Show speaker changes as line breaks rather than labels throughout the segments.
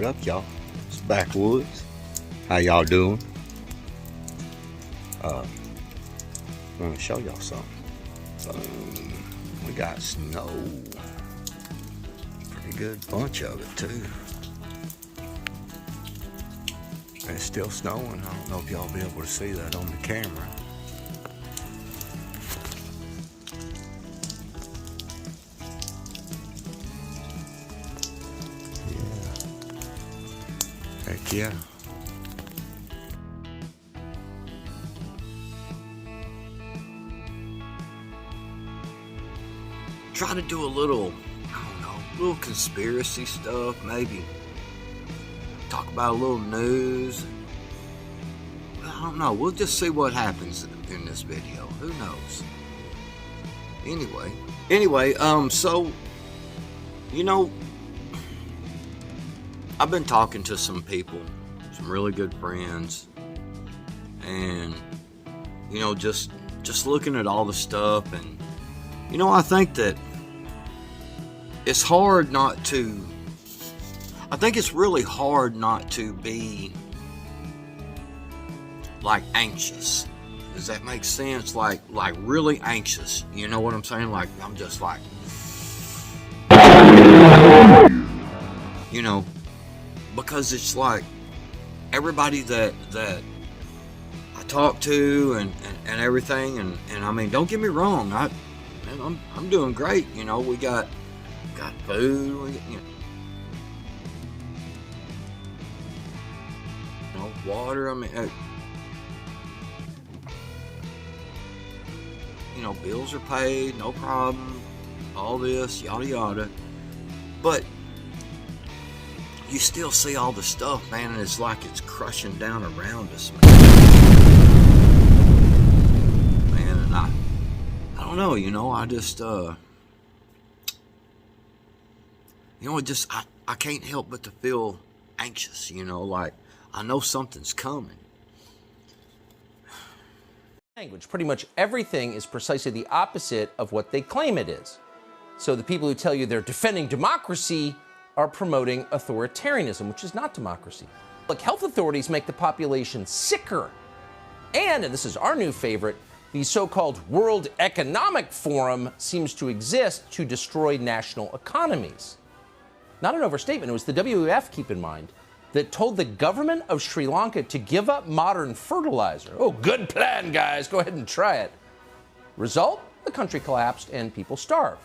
What up, y'all? It's Backwoods. How y'all doing? I want to show y'all something. We got snow. Pretty good bunch of it too. And it's still snowing. I don't know if y'all will be able to see that on the camera. Heck yeah. Try to do a little, I don't know, little conspiracy stuff, maybe. Talk about a little news. I don't know. We'll just see what happens in this video. Who knows? Anyway, so, you know, I've been talking to some people, some really good friends, and, you know, just looking at all the stuff, and, you know, I think that it's hard not to, I think it's really hard not to be, like, anxious. Does that make sense? Like really anxious. You know what I'm saying? Like, I'm just like, you know, because it's like everybody that I talk to and everything, and I mean, don't get me wrong, I'm doing great. You know, we got food, you know, water. I mean, you know, bills are paid, no problem. All this, yada yada, but you still see all the stuff, man, and it's like it's crushing down around us, man. And I don't know, you know, I just, you know, I can't help but to feel anxious, you know, like I know something's coming.
Language, pretty much everything is precisely the opposite of what they claim it is. So the people who tell you they're defending democracy are promoting authoritarianism, which is not democracy. Look, health authorities make the population sicker. And this is our new favorite, the so-called World Economic Forum seems to exist to destroy national economies. Not an overstatement, it was the WEF, keep in mind, that told the government of Sri Lanka to give up modern fertilizer. Oh, good plan, guys, go ahead and try it. Result, the country collapsed and people starved.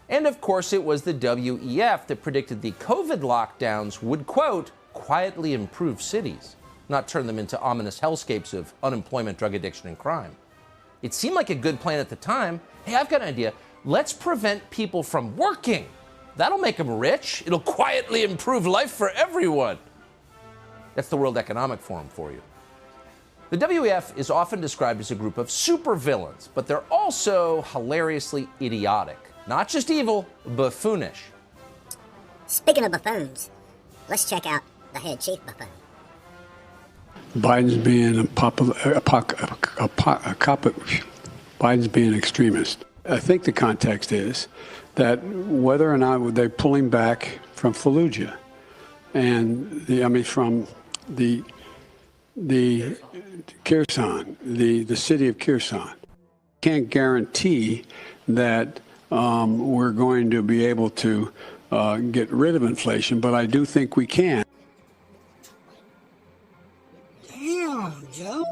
And of course, it was the WEF that predicted the COVID lockdowns would, quote, quietly improve cities, not turn them into ominous hellscapes of unemployment, drug addiction, and crime. It seemed like a good plan at the time. Hey, I've got an idea. Let's prevent people from working. That'll make them rich. It'll quietly improve life for everyone. That's the World Economic Forum for you. The WEF is often described as a group of supervillains, but they're also hilariously idiotic. Not just evil, buffoonish.
Speaking of buffoons, let's check out the head chief buffoon.
Biden's being Biden's being extremist. I think the context is that whether or not they're pulling back from Fallujah, and from the Kherson, the city of Kherson, can't guarantee that we're going to be able to get rid of inflation, but I do think we can.
Damn, Joe.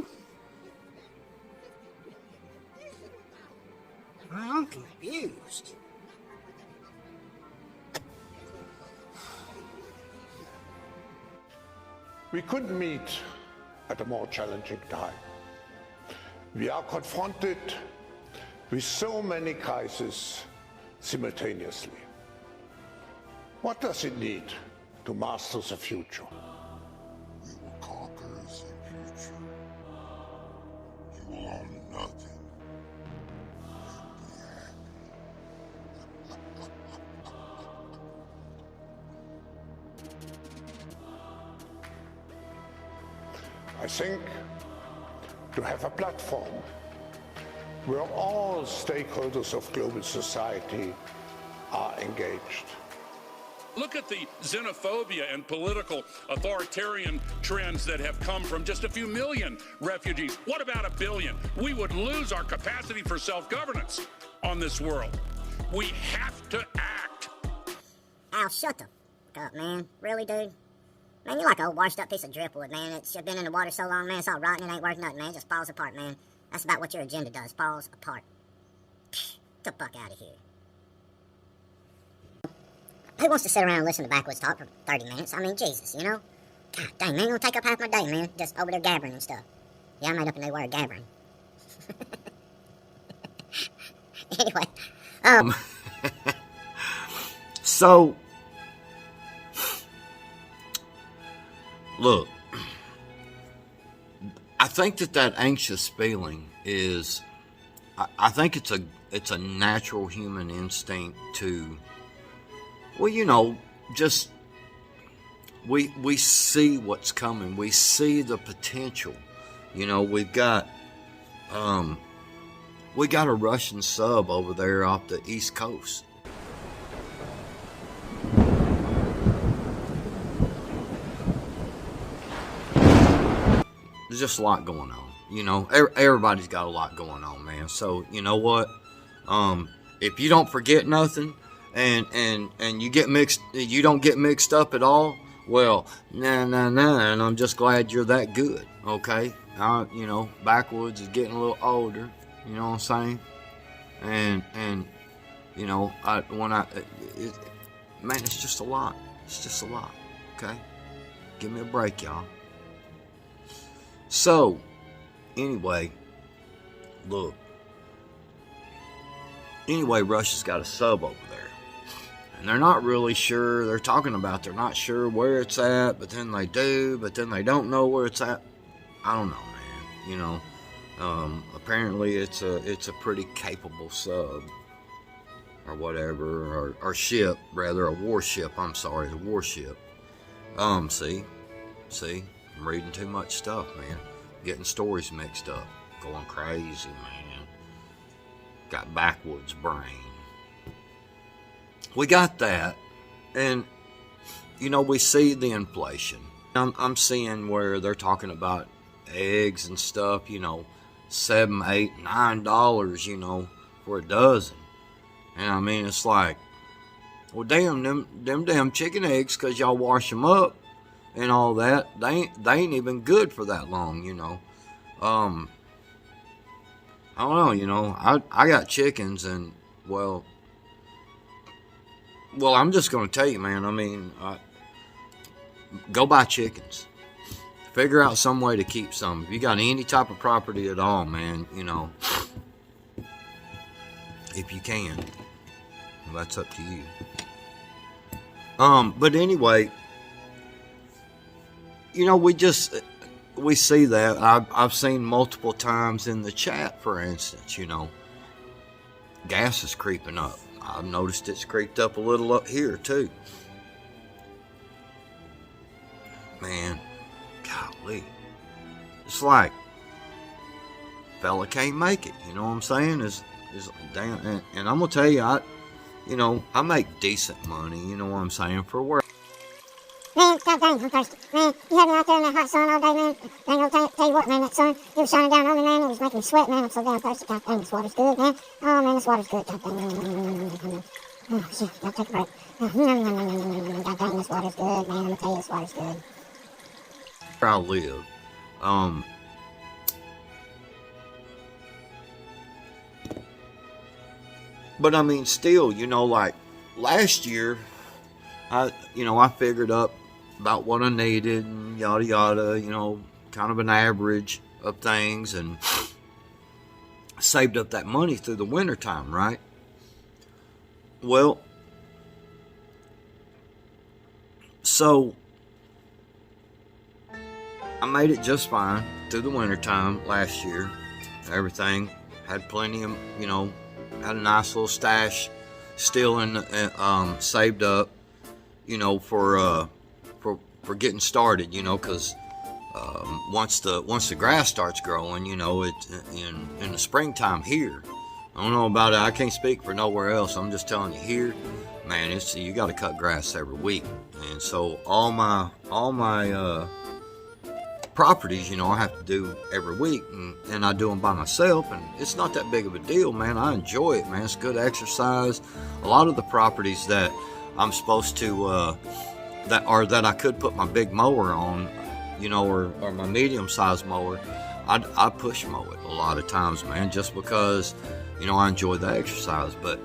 I'm confused.
We couldn't meet at a more challenging time. We are confronted with so many crises simultaneously. What does it need to master the future?
We will conquer the future. You will own nothing.
I think to have a platform where all stakeholders of global society are engaged.
Look at the xenophobia and political authoritarian trends that have come from just a few million refugees. What about 1 billion? We would lose our capacity for self-governance on this world. We have to act.
Al, shut the fuck up, man. Really, dude? Man, you're like a old washed-up piece of driftwood, man. It's been in the water so long, man, it's all rotten, it ain't worth nothing, man. It just falls apart, man. That's about what your agenda does, falls apart. Get the fuck out of here. Who wants to sit around and listen to Backwoods talk for 30 minutes? I mean, Jesus, you know? God dang, man, it'll take up half my day, man. Just over there gabbering and stuff. Yeah, I made up a new word, gabbering. Anyway,
So, look, I think that anxious feeling is, I think it's a natural human instinct to, well, you know, just, we see what's coming. We see the potential. You know, we got a Russian sub over there off the East Coast. There's just a lot going on, you know. Everybody's got a lot going on, man. So you know what? If you don't forget nothing, and you don't get mixed up at all. Well, nah, and I'm just glad you're that good. Okay, you know, Backwoods is getting a little older. You know what I'm saying? And you know, man, it's just a lot. It's just a lot. Okay, give me a break, y'all. So, anyway, look. Anyway, Russia's got a sub over there. And they're not really sure. They're talking about they're not sure where it's at, but then they do, but then they don't know where it's at. I don't know, man. You know, apparently it's a pretty capable sub. Or whatever. Or ship, rather. A warship. I'm sorry, the warship. See? I'm reading too much stuff, man. Getting stories mixed up. Going crazy, man. Got Backwoods brain. We got that. And, you know, we see the inflation. I'm seeing where they're talking about eggs and stuff, you know, $7, $8, $9, you know, for a dozen. And I mean, it's like, well, damn, them damn chicken eggs, because y'all wash them up and all that, they ain't even good for that long, you know. I don't know, you know, I got chickens, and well, I'm just gonna tell you, man. I mean, go buy chickens. Figure out some way to keep some. If you got any type of property at all, man, you know, if you can, well, that's up to you. But anyway, you know, we see that. I've seen multiple times in the chat, for instance, you know, gas is creeping up. I've noticed it's creeped up a little up here too. Man, golly. It's like, fella can't make it, you know what I'm saying? Is damn, and I'm gonna tell you, I make decent money, you know what I'm saying, for work.
Man, god dang, I'm thirsty. Man, you had me out there in that hot sun all day, man. Man, I'll tell you what, man, that sun, it was shining down on me, man. It was making me sweat, man. I'm so damn thirsty. God dang, this water's good, man. Oh, man, this water's good. God dang, oh, shit, gotta take a break. God dang, this water's good, man. I'm gonna tell you, this water's good.
Where I live, but I mean, still, you know, like last year, I figured up about what I needed and yada yada, you know, kind of an average of things, and saved up that money through the winter time, right? Well, so I made it just fine through the winter time last year. Everything had plenty of, you know, had a nice little stash still in saved up, you know, for getting started, you know, because once the grass starts growing, you know, it in the springtime here. I don't know about it. I can't speak for nowhere else. I'm just telling you here. man, you got to cut grass every week. And so all my properties, you know, I have to do every week, and I do them by myself, and it's not that big of a deal, man. I enjoy it, man. It's good exercise. A lot of the properties that I'm supposed to that I could put my big mower on, you know, or my medium-sized mower, I push mow it a lot of times, man, just because, you know, I enjoy the exercise. But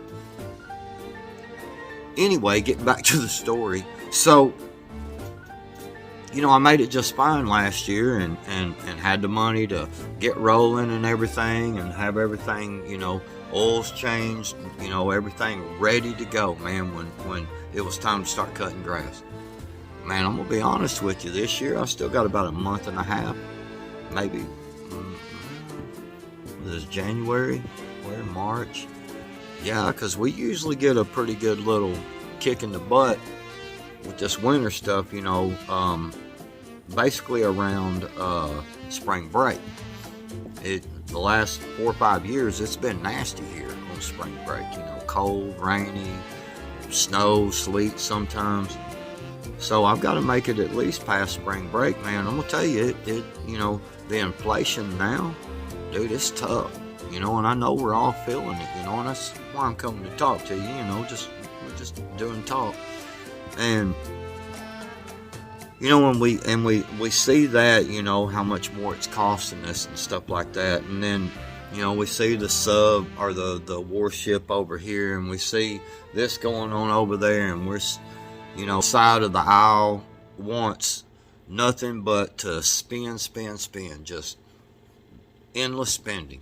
anyway, getting back to the story. So, you know, I made it just fine last year, and had the money to get rolling and everything, and have everything, you know, oils changed, you know, everything ready to go, man, when it was time to start cutting grass. Man, I'm gonna be honest with you, this year I still got about a month and a half, maybe. This is January, we're in March. Yeah, because we usually get a pretty good little kick in the butt with this winter stuff, you know, basically around spring break. The last 4 or 5 years, it's been nasty here on spring break, you know, cold, rainy, snow, sleet sometimes. So I've got to make it at least past spring break, man. I'm gonna tell you, it you know, the inflation now, dude, it's tough, you know, and I know we're all feeling it, you know, and that's why I'm coming to talk to you, you know, we're just doing talk. And you know, when we see that, you know, how much more it's costing us and stuff like that, and then, you know, we see the sub or the warship over here, and we see this going on over there, and we're, you know, side of the aisle wants nothing but to spend, just endless spending.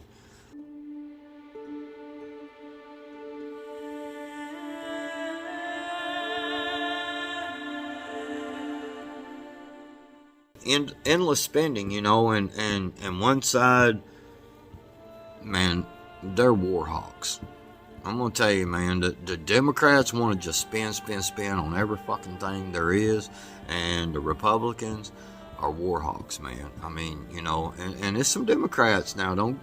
Endless spending, you know, and one side, man, they're war hawks. I'm gonna tell you, man, the Democrats want to just spend on every fucking thing there is, and the Republicans are war hawks, man. I mean, you know, and it's some Democrats now. Don't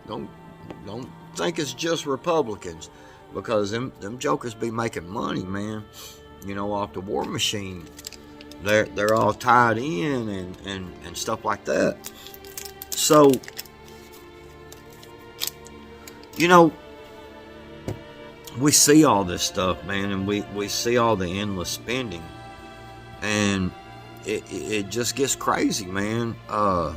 think it's just Republicans, because them jokers be making money, man. You know, off the war machine. They're all tied in and stuff like that. So, you know, we see all this stuff, man, and we see all the endless spending, and it just gets crazy, man. God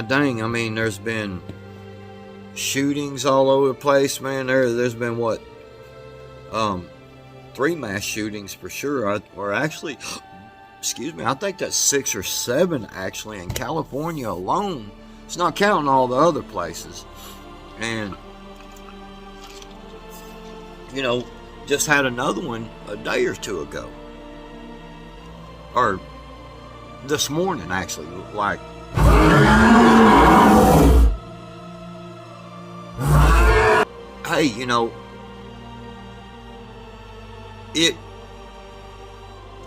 dang, I mean, there's been shootings all over the place, man. There's been what, 3 mass shootings for sure, or actually, excuse me, I think that's 6 or 7 actually in California alone. It's not counting all the other places. And you know, just had another one a day or 2 ago, or this morning actually, like, hey, you know,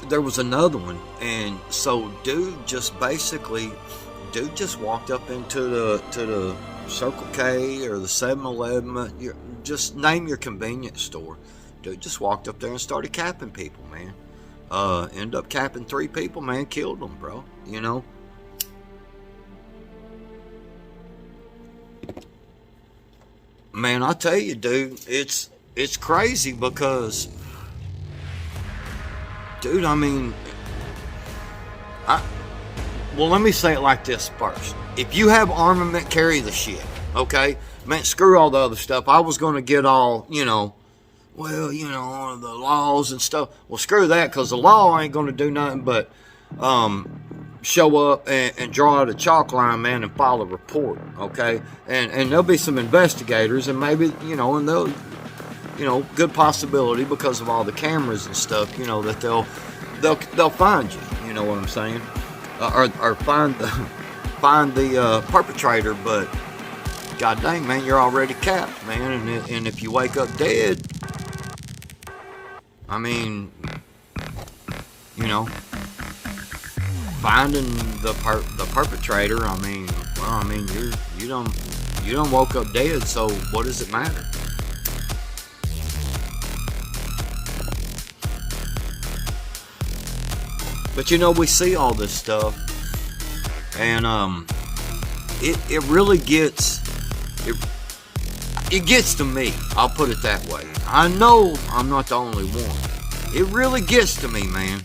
there was another one, and so dude just walked up into the Circle K or the 7-Eleven, just name your convenience store. Dude just walked up there and started capping people, man. Ended up capping 3 people, man, killed them, bro, you know. Man, I tell you, dude, it's crazy because, dude, I mean, well, let me say it like this first. If you have armament, carry the shit, okay? Man, screw all the other stuff. I was going to get all, you know, well, you know, the laws and stuff. Well, screw that, because the law ain't going to do nothing but show up and draw out a chalk line, man, and file a report, okay? And there'll be some investigators, and maybe, you know, and they'll, you know, good possibility because of all the cameras and stuff, you know, that they'll find you, you know what I'm saying? Or find the perpetrator, but god dang, man, you're already capped, man, and if you wake up dead, I mean, you know, finding the perpetrator, I mean, Well, I mean, you don't woke up dead, so what does it matter? But we see all this stuff, and it really gets it gets to me. I'll put it that way. I know I'm not the only one. It really gets to me, man.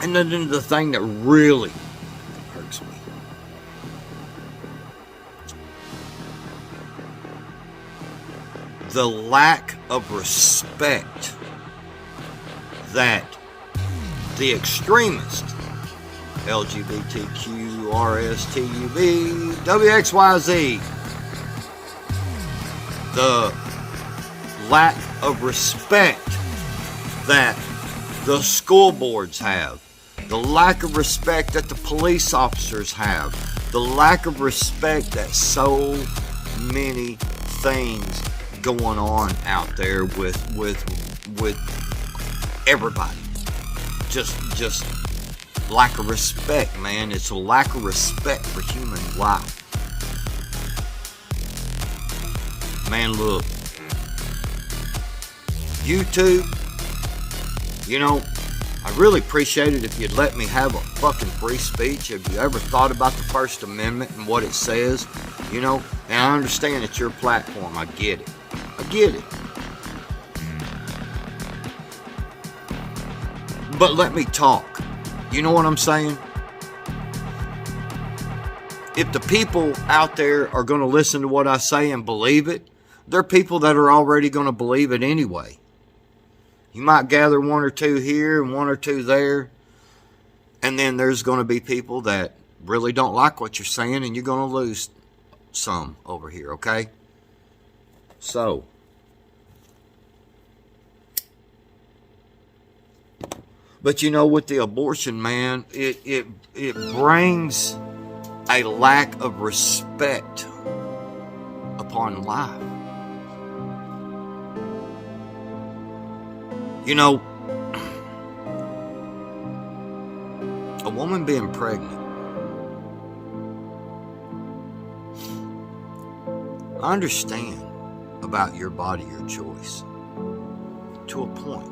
And then the thing that really hurts me. The lack of respect that the extremists, LGBTQ, RSTUV, WXYZ, the lack of respect that the school boards have, the lack of respect that the police officers have, the lack of respect that so many things going on out there with everybody. Just lack of respect, man. It's a lack of respect for human life. Man, look. YouTube, I really appreciate it if you'd let me have a fucking free speech. Have you ever thought about the First Amendment and what it says? And I understand it's your platform. I get it. But let me talk. You know what I'm saying? If the people out there are going to listen to what I say and believe it, they're people that are already going to believe it anyway. You might gather one or two here and one or two there, and then there's going to be people that really don't like what you're saying, and you're going to lose some over here, okay? So, but with the abortion, man, it brings a lack of respect upon life. A woman being pregnant, I understand about your body, your choice, to a point.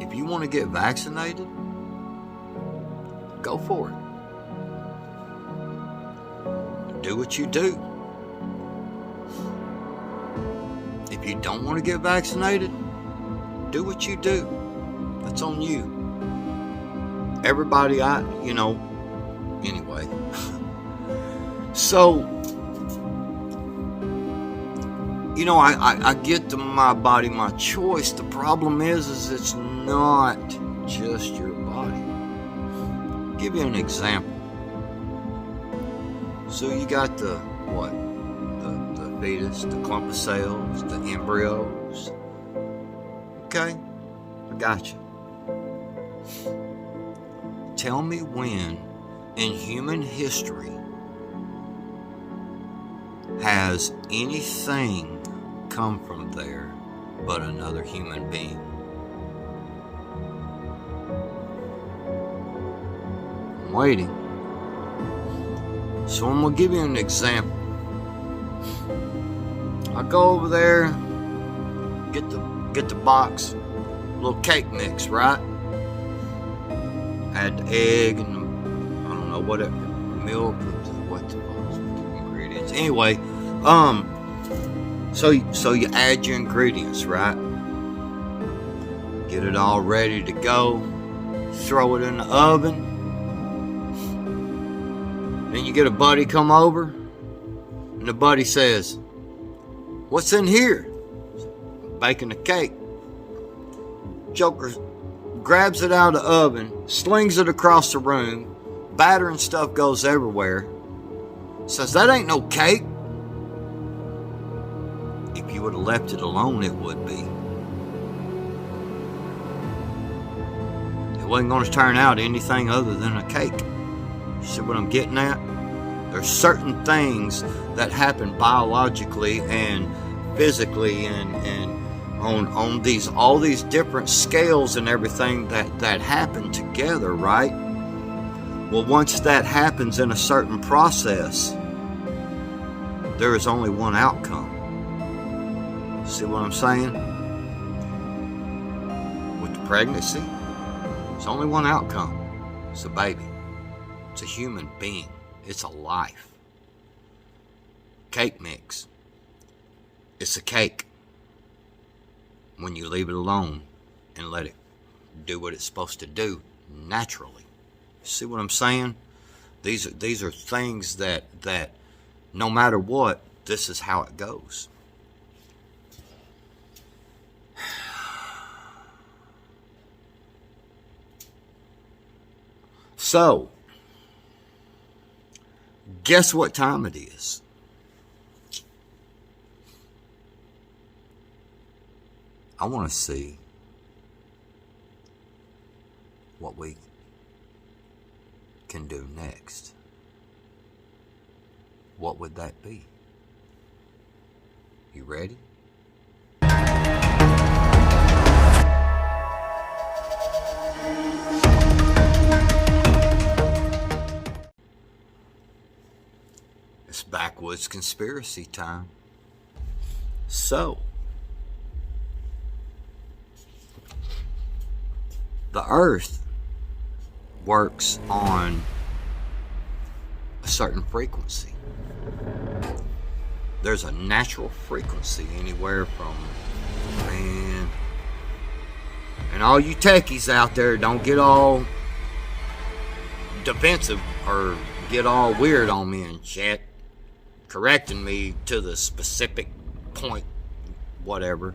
If you want to get vaccinated, go for it. Do what you do. If you don't want to get vaccinated, do what you do. That's on you. Everybody, anyway. So, I get to my body, my choice. The problem is it's not just your body. I'll give you an example. So you got the fetus, the clump of cells, the embryos. Okay, I got you. Tell me when in human history has anything come from there but another human being? I'm waiting. So I'm gonna give you an example. I go over there, get the box, little cake mix, right? Add the egg and I don't know whatever, milk, what the ingredients. Anyway, so you add your ingredients, right? Get it all ready to go. Throw it in the oven. Then you get a buddy come over, and the buddy says, "What's in here?" Baking the cake. Joker grabs it out of the oven, slings it across the room, batter and stuff goes everywhere. Says, "That ain't no cake." If you would have left it alone, it would be. It wasn't going to turn out anything other than a cake. You see what I'm getting at? There's certain things that happen biologically and physically and on these all these different scales and everything that happen together, right? Well, once that happens in a certain process, there is only one outcome. See what I'm saying? With the pregnancy, there's only one outcome. It's a baby. It's a human being. It's a life. Cake mix. It's a cake. When you leave it alone and let it do what it's supposed to do naturally. See what I'm saying? These are things that no matter what, this is how it goes. So, guess what time it is? I want to see what we can do next. What would that be? You ready? It's Backwoods conspiracy time. So, the Earth works on a certain frequency. There's a natural frequency anywhere from, man, and all you techies out there, don't get all defensive or get all weird on me and shit, correcting me to the specific point, whatever.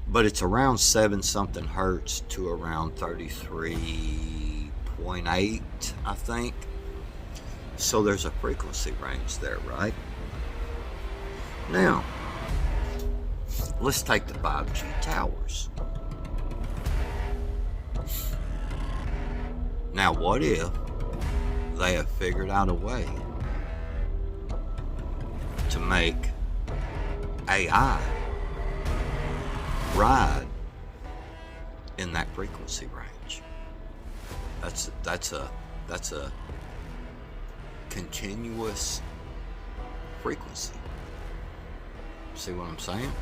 But it's around 7-something hertz to around 33.8, I think. So there's a frequency range there, right? Now, let's take the 5G towers. Now, what if they have figured out a way to make AI ride in that frequency range? That's a continuous frequency. See what I'm saying?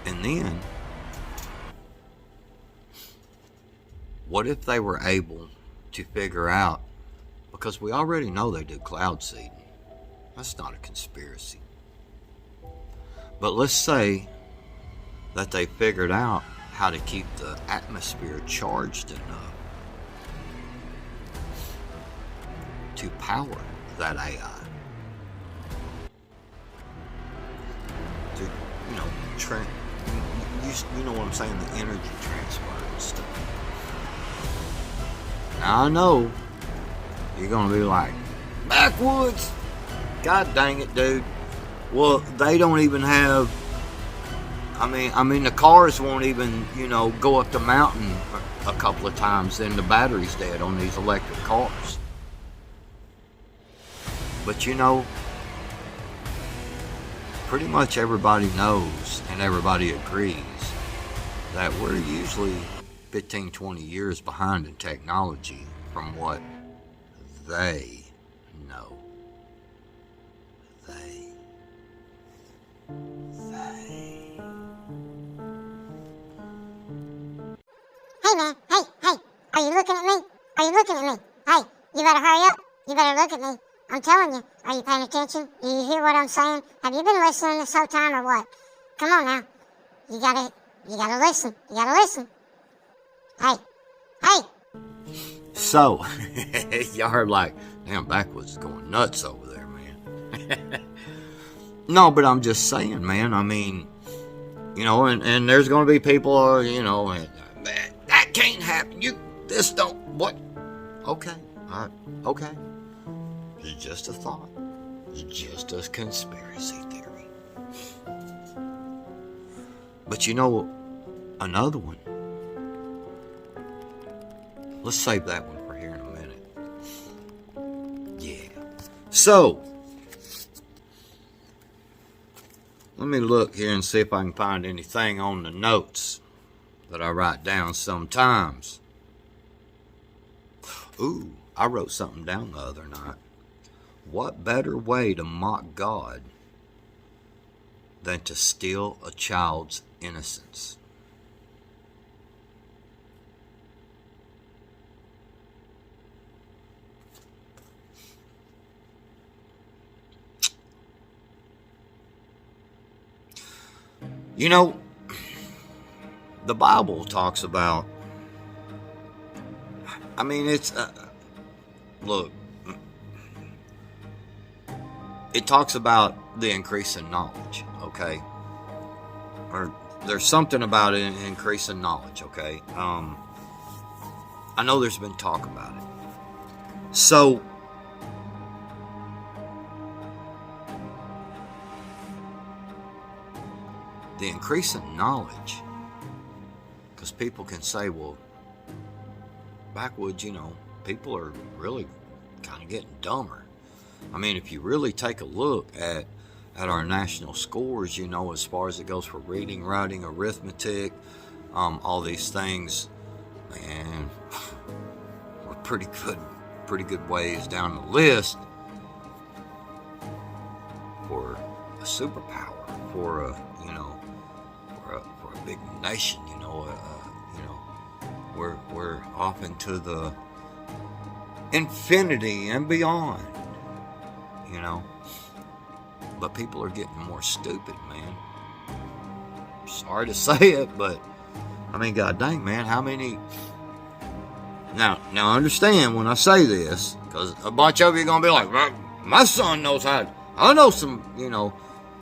And then, what if they were able to figure out, because we already know they do cloud seeding. That's not a conspiracy. But let's say that they figured out how to keep the atmosphere charged enough to power that AI. To, you know, you know what I'm saying, the energy transfer and stuff. Now I know you're gonna be like, Backwoods, god dang it, dude. Well, they don't even have, I mean the cars won't even, go up the mountain a couple of times, then the battery's dead on these electric cars. But pretty much everybody knows and everybody agrees that we're usually 15, 20 years behind in technology from what they know. They.
Hey man, hey, are you looking at me? Are you looking at me? Hey, you better hurry up. You better look at me. I'm telling you, are you paying attention? Do you hear what I'm saying? Have you been listening this whole time or what? Come on now. You gotta listen. You gotta listen. Hey.
So, y'all heard like, damn, Backwoods is going nuts over there, man. No, but I'm just saying, man. I mean, and there's going to be people, man, that can't happen. This don't, what? Okay, all right, okay. It's just a thought. It's just a conspiracy theory. But another one. Let's save that one for here in a minute. Yeah. So, Let me look here and see if I can find anything on the notes that I write down sometimes. Ooh, I wrote something down the other night. What better way to mock God than to steal a child's innocence? You know, the Bible talks about, I mean, it's, look, it talks about the increase in knowledge, okay? Or there's something about an increase in knowledge, okay? I know there's been talk about it. So, the increase in knowledge, because people can say, well, Backwoods, you know, people are really kind of getting dumber. I mean, if you really take a look at our national scores, you know, as far as it goes for reading, writing, arithmetic, all these things, man, we're pretty good ways down the list for a superpower, for a, you know, for a big nation, you know, we're off into the infinity and beyond, you know. But people are getting more stupid, man. Sorry to say it, but I mean, god dang, man, how many? Now understand when I say this, because a bunch of you are gonna be like, well, my son knows how to. I know some, you know,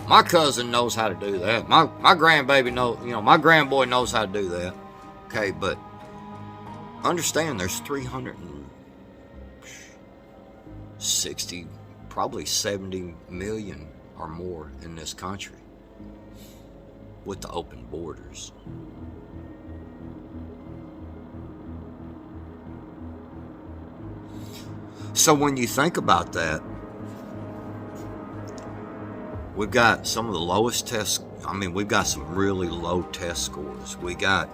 my cousin knows how to do that. My grandbaby knows, you know, my grandboy knows how to do that. Okay, but understand there's 360, probably 70 million or more in this country with the open borders. So when you think about that, we've got some of the lowest tests. I mean, we've got some really low test scores. We got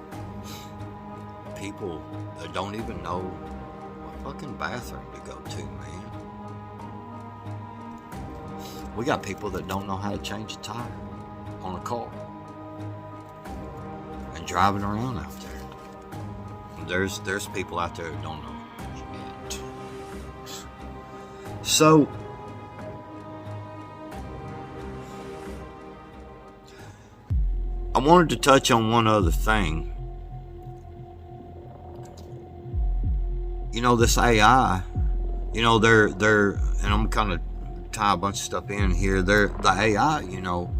people that don't even know what fucking bathroom to go to, man. We got people that don't know how to change a tire on a car and driving around out there. There's people out there that don't know shit. So I wanted to touch on one other thing. You know, this AI, you know, they're and I'm kind of tie a bunch of stuff in here. The AI, you know,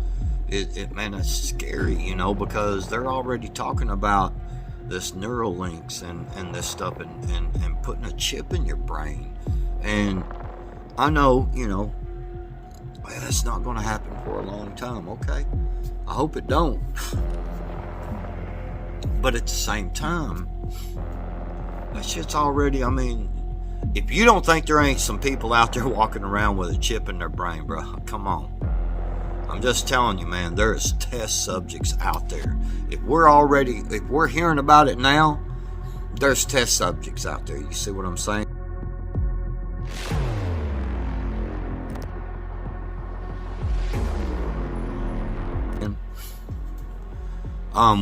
man, that's scary, you know, because they're already talking about this neural links and this stuff and putting a chip in your brain. And I know, you know, that's not going to happen for a long time, okay? I hope it don't. But at the same time, that shit's already, I mean, if you don't think there ain't some people out there walking around with a chip in their brain, bro, come on. I'm just telling you, man, there's test subjects out there. If we're hearing about it now, there's test subjects out there. You see what I'm saying?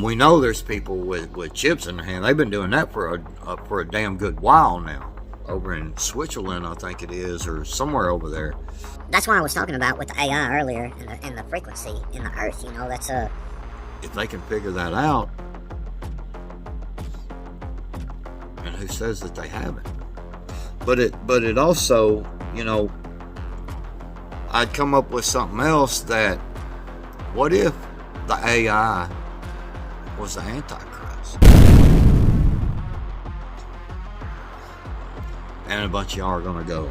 We know there's people with chips in their hand. They've been doing that for a damn good while now. Over in Switzerland, I think it is, or somewhere over there.
That's why I was talking about with the AI earlier and the frequency in the Earth. You know, that's a.
If they can figure that out, and who says that they haven't? But it also, you know, I'd come up with something else that, what if the AI was the Antichrist? And a bunch of y'all are going to go,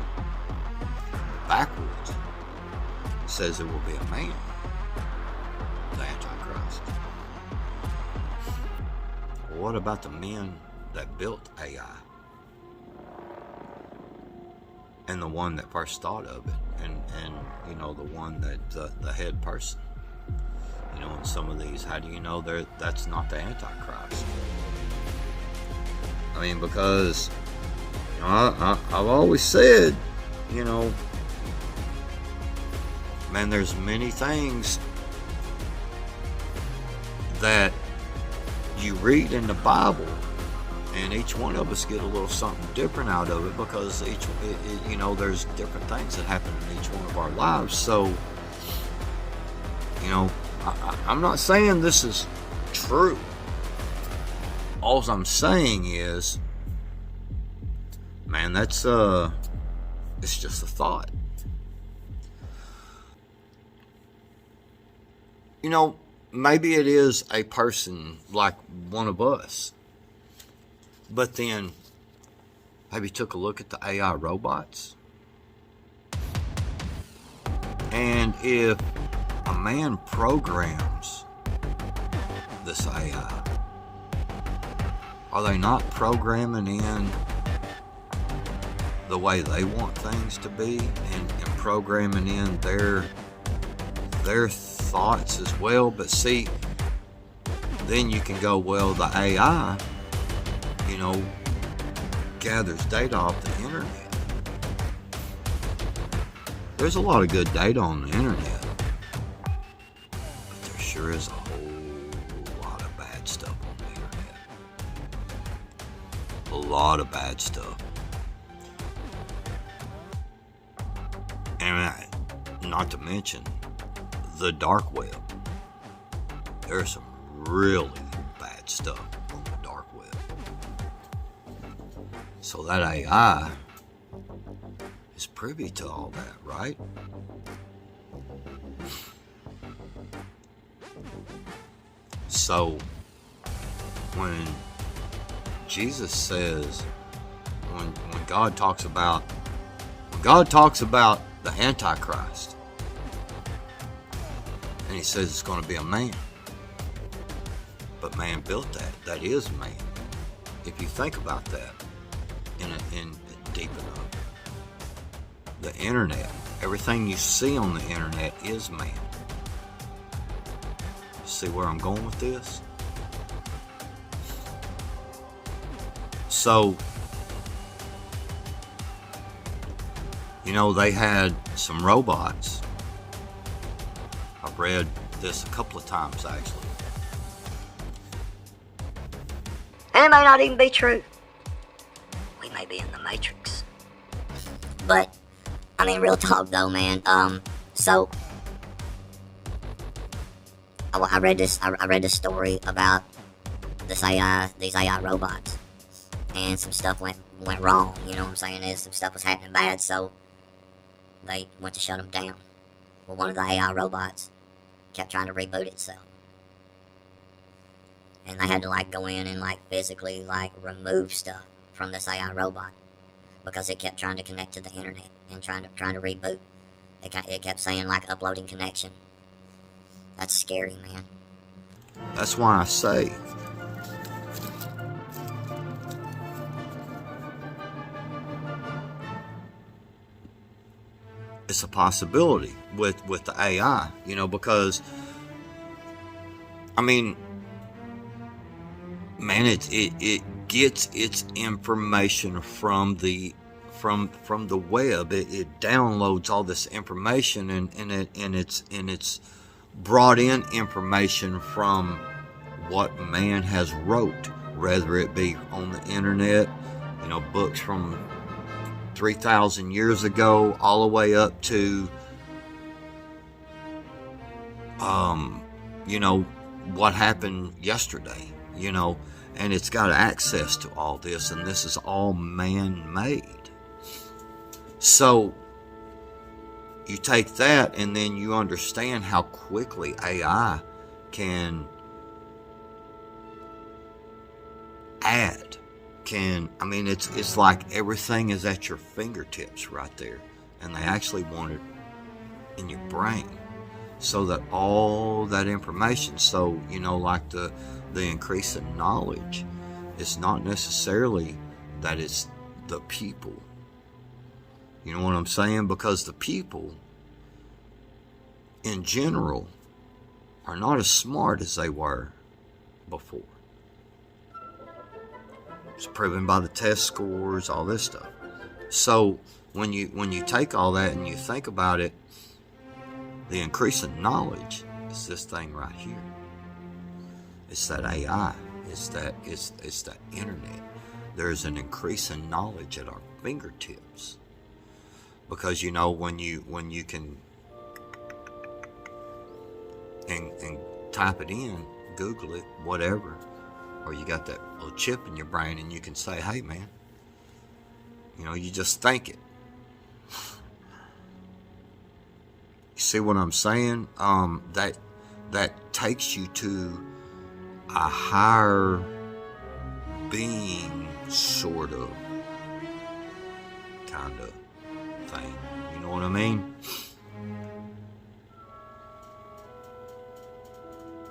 Backwoods says it will be a man, the Antichrist. Well, what about the men that built AI? And the one that first thought of it, and you know, the one that the head person. some of these, how do you know that's not the Antichrist? I mean, because I've always said, man, there's many things that you read in the Bible, and each one of us get a little something different out of it, because there's different things that happen in each one of our lives. So, I'm not saying this is true. All I'm saying is, man, that's it's just a thought. Maybe it is a person like one of us, but then have you took a look at the AI robots? And if a man programs this AI, are they not programming in the way they want things to be, and programming in their thoughts as well? But see, then you can go, well, the AI, gathers data off the internet. There's a lot of good data on the internet, but there sure is a whole lot of bad stuff on the internet. A lot of bad stuff. And not to mention the dark web. There's some really bad stuff on the dark web. So that AI is privy to all that, right? So when Jesus says, when God talks about the Antichrist, and he says it's going to be a man, but man built that is man. If you think about that in deep enough, the internet, everything you see on the internet is man. See where I'm going with this? So, they had some robots. I've read this a couple of times, actually.
And it may not even be true. We may be in the Matrix. But, real talk though, man. So I read this story about these AI robots, and some stuff went wrong. You know what I'm saying? Some stuff was happening bad, so they went to shut them down. Well, one of the AI robots kept trying to reboot itself, and they had to go in and physically remove stuff from this AI robot because it kept trying to connect to the internet and trying to reboot. It kept saying uploading connection. That's scary, man.
That's why I say, it's a possibility with the AI, because man, it gets its information from the web. It downloads all this information, and it's brought in information from what man has wrote, whether it be on the internet, books from 3,000 years ago, all the way up to, what happened yesterday, and it's got access to all this, and this is all man-made. So you take that, and then you understand how quickly AI can add. It's like everything is at your fingertips right there, and they actually want it in your brain, so that all that information, so the increase in knowledge, it's not necessarily that it's the people. You know what I'm saying? Because the people in general are not as smart as they were before. It's proven by the test scores, all this stuff. So when you take all that and you think about it, the increase in knowledge is this thing right here. It's that AI. It's that internet. There's an increase in knowledge at our fingertips. Because when you can and type it in, Google it, whatever, or you got that little chip in your brain and you can say, hey man, you just think it. You see what I'm saying? That takes you to a higher being, sort of, kind of thing. You know what I mean?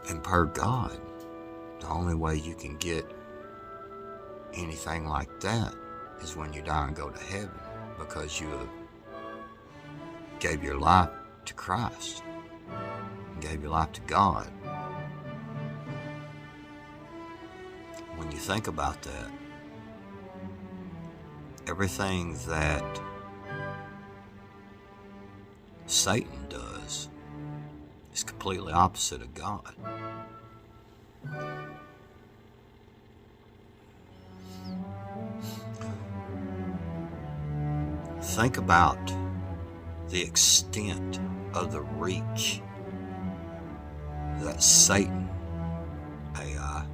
And per God, the only way you can get anything like that is when you die and go to heaven, because you have gave your life to Christ, and gave your life to God. When you think about that, everything that Satan does is completely opposite of God. Think about the extent of the reach that Satan AI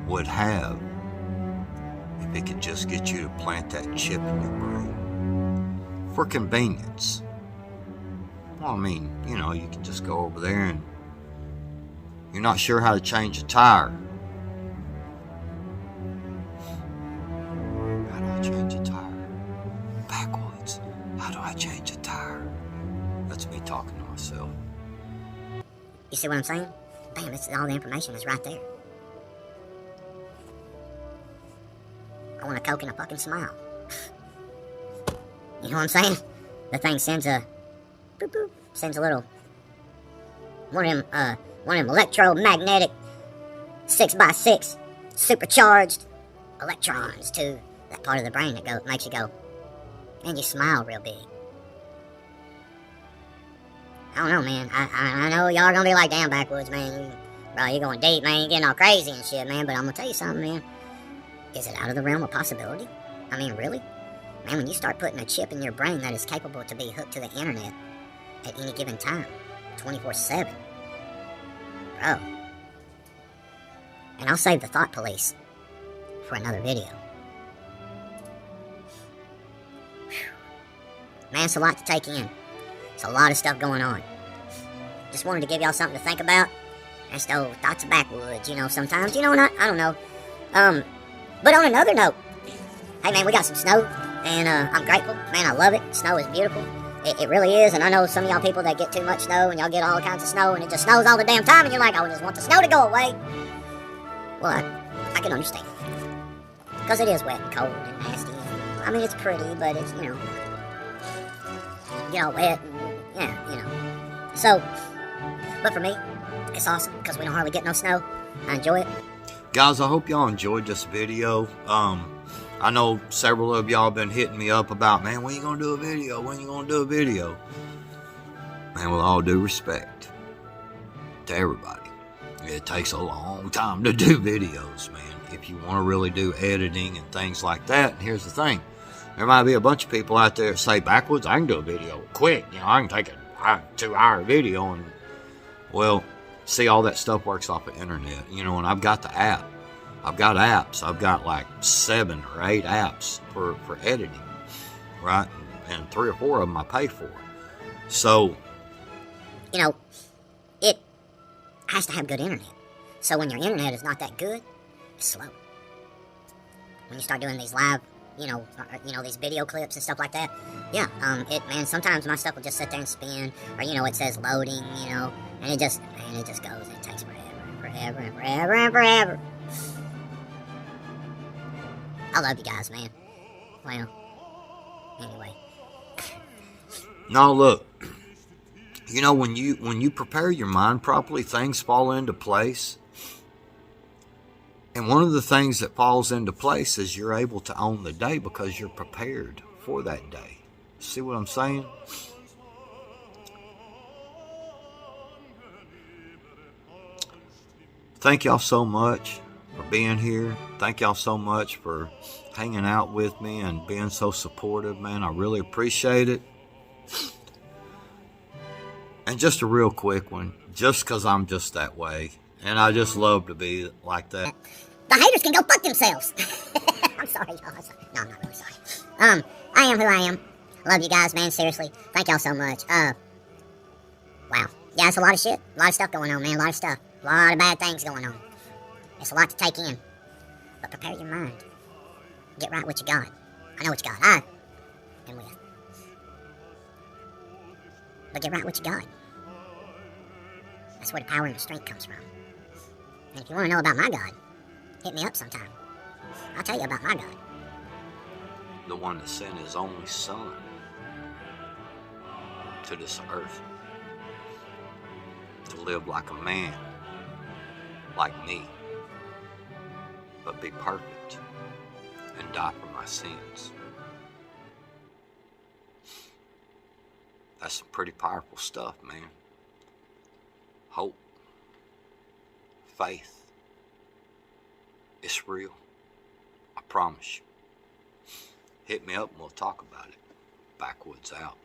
would have if it could just get you to plant that chip in your brain for convenience. Well, I mean, you can just go over there and you're not sure how to change a tire. How do I change a tire? Backwoods. How do I change a tire? That's me talking to myself.
You see what I'm saying? Bam, all the information is right there. I want a Coke and a fucking smile. You know what I'm saying? The thing sends a boop boop, sends a little one of them electromagnetic 6x6 supercharged electrons to that part of the brain that makes you go, and you smile real big. I don't know, man. I know y'all are gonna be like, damn, Backwoods, man. You're going deep, man. You're getting all crazy and shit, man. But I'm gonna tell you something, man. Is it out of the realm of possibility? I mean, really? Man, when you start putting a chip in your brain that is capable to be hooked to the internet at any given time, 24/7. Bro. And I'll save the thought police for another video. Whew. Man, it's a lot to take in. It's a lot of stuff going on. Just wanted to give y'all something to think about. That's those thoughts of Backwoods, sometimes, I don't know. But on another note, hey man, we got some snow, and I'm grateful. Man, I love it. Snow is beautiful. It really is, and I know some of y'all people that get too much snow, and y'all get all kinds of snow, and it just snows all the damn time, and you're like, I just want the snow to go away. Well, I can understand. Because it is wet and cold and nasty. I mean, it's pretty, but it's, get all wet, and, So, but for me, it's awesome, because we don't hardly get no snow. I enjoy it.
Guys, I hope y'all enjoyed this video. I know several of y'all been hitting me up about, man, when you gonna do a video? When you gonna do a video? Man, with all due respect to everybody, it takes a long time to do videos, man. If you want to really do editing and things like that, and here's the thing. There might be a bunch of people out there that say, Backwoods, I can do a video quick. I can take a 2-hour video and, well, see, all that stuff works off the internet, and I've got the app. I've got apps. I've got like 7 or 8 apps for editing, right? And 3 or 4 of them I pay for. So,
it has to have good internet. So when your internet is not that good, it's slow. When you start doing these live, these video clips and stuff like that, man, sometimes my stuff will just sit there and spin, or, it says loading, and it just goes, and it takes forever. I love you guys, man. Well, anyway.
No, look, you know, when you prepare your mind properly, things fall into place. And one of the things that falls into place is you're able to own the day because you're prepared for that day. See what I'm saying? Thank y'all so much for being here. Thank y'all so much for hanging out with me and being so supportive, man. I really appreciate it. And just a real quick one, just because I'm just that way. And I just love to be like that.
The haters can go fuck themselves. I'm sorry, y'all. No, I'm not really sorry. I am who I am. I love you guys, man. Seriously. Thank y'all so much. Wow. Yeah, it's a lot of shit. A lot of stuff going on, man. A lot of stuff. A lot of bad things going on. It's a lot to take in. But prepare your mind. Get right with your God. I know what you got. I am with. But get right with your God. That's where the power and the strength comes from. And if you want to know about my God, hit me up sometime. I'll tell you about my God.
The one that sent his only son to this earth to live like a man, like me, but be perfect and die for my sins. That's some pretty powerful stuff, man. Hope, faith, it's real. I promise you. Hit me up and we'll talk about it. Backwoods out.